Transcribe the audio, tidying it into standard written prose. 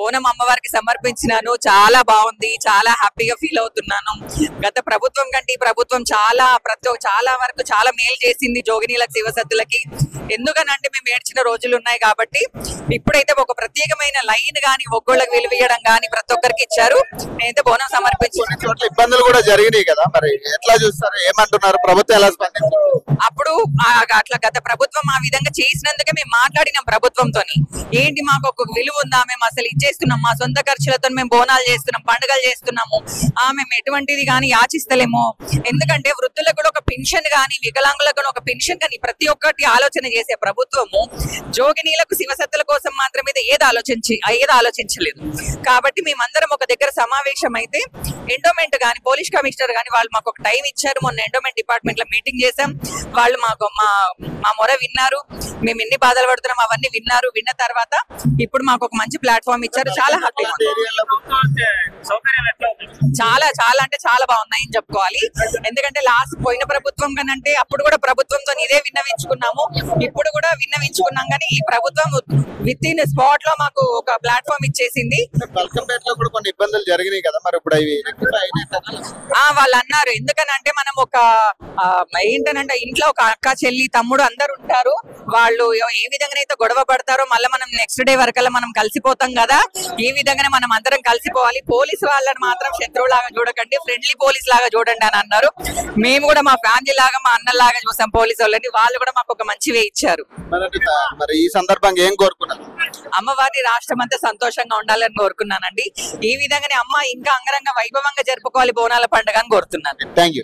బోనం అమ్మవారికి సమర్పించినాను. చాలా బాగుంది, చాలా హ్యాపీగా ఫీల్ అవుతున్నాను. గత ప్రభుత్వం కంటే ఈ ప్రభుత్వం చాలా వరకు చాలా మేలు చేసింది జోగినీలకు, శివసత్తులకి. ఎందుకనంటే మేము ఏడ్చిన రోజులు ఉన్నాయి కాబట్టి ఇప్పుడైతే ఒక ప్రత్యేకమైన లైన్ గాని ఒగ్గోళ్ళకి విలువీయడం గాని ప్రతి ఒక్కరికి ఇచ్చారు. నేనైతే బోనం సమర్పించాను. ఇబ్బందులు కూడా జరిగినాయి కదా, మరి ఎట్లా చూస్తారు, ఏమంటున్నారు, ప్రభుత్వం ఎలా స్పందించారు? అప్పుడు అట్లా గత ప్రభుత్వం ఆ విధంగా చేసినందుకే మేము మాట్లాడినాం ప్రభుత్వంతో. ఏంటి మాకు ఒక విలువ ఉందా, మేము అసలు ఇచ్చేస్తున్నాం, మా సొంత ఖర్చులతో మేము బోనాలు చేస్తున్నాం, పండుగలు చేస్తున్నాము, మేము ఎటువంటిది కానీ యాచిస్తలేము. ఎందుకంటే వృద్ధులకు కూడా ఒక పెన్షన్ గానీ, వికలాంగులకు ఒక పెన్షన్ కానీ ప్రతి ఒక్కటి ఆలోచన చేసే ప్రభుత్వము జోగినీలకు, శివసత్తుల కోసం మాత్రమే ఏది ఆలోచించలేదు. కాబట్టి మేమందరం ఒక దగ్గర సమావేశం అయితే ఎండోమెంట్ గానీ, పోలీస్ కమిషనర్ గానీ వాళ్ళు మాకు ఒక టైం ఇచ్చారు. మొన్న ఎండోమెంట్ డిపార్ట్మెంట్ లో మీటింగ్ చేసాం. వాళ్ళు మాకు మా మొర విన్నారు, మేము ఎన్ని బాధలు పడుతున్నాం అవన్నీ విన్నారు. విన్న తర్వాత ఇప్పుడు మాకు ఒక మంచి ప్లాట్ఫామ్ ఇచ్చారు. చాలా హ్యాపీగా, చాలా చాలా అంటే చాలా బాగున్నాయని చెప్పుకోవాలి. ఎందుకంటే లాస్ట్ పోయిన ప్రభుత్వం కనంటే అప్పుడు కూడా ప్రభుత్వంతో ఇదే విన్నవించుకున్నాము, ఇప్పుడు కూడా విన్నవించుకున్నాం. కానీ ఈ ప్రభుత్వం విత్ ఇన్ స్పాట్ లో మాకు ఒక ప్లాట్ఫామ్ ఇచ్చేసింది. కొన్ని ఇబ్బందులు జరిగినాయి కదా, మరి ఇప్పుడు వాళ్ళు అన్నారు ఎందుకనంటే మనం ఒక ఏంటనంటే ఇంట్లో ఒక అక్క, చెల్లి, తమ్ముడు అందరు ఉంటారు. వాళ్ళు ఏ విధంగా అయితే గొడవ పడతారో మళ్ళీ మనం నెక్స్ట్ డే వరకల్లా మనం కలిసిపోతాం కదా, ఈ విధంగానే మనం అందరం కలిసిపోవాలి. పోలీసు వాళ్ళని మాత్రం శత్రువులాగా చూడకండి, ఫ్రెండ్లీ పోలీస్ లాగా చూడండి అని అన్నారు. మేము కూడా మా ఫ్యామిలీ లాగా, మా అన్నలాగా చూసాం పోలీసు వాళ్ళని. వాళ్ళు కూడా మాకు ఒక మంచి వే ఇచ్చారు. మరి ఈ సందర్భంగా ఏం కోరుకున్నారు? అమ్మవారి రాష్ట్రం అంతా సంతోషంగా ఉండాలని కోరుకున్నానండి. ఈ విధంగానే అమ్మ ఇంకా అంగరంగ వైభవంగా జరుపుకోవాలి బోనాల పండుగ అని కోరుతున్నాను. Thank you.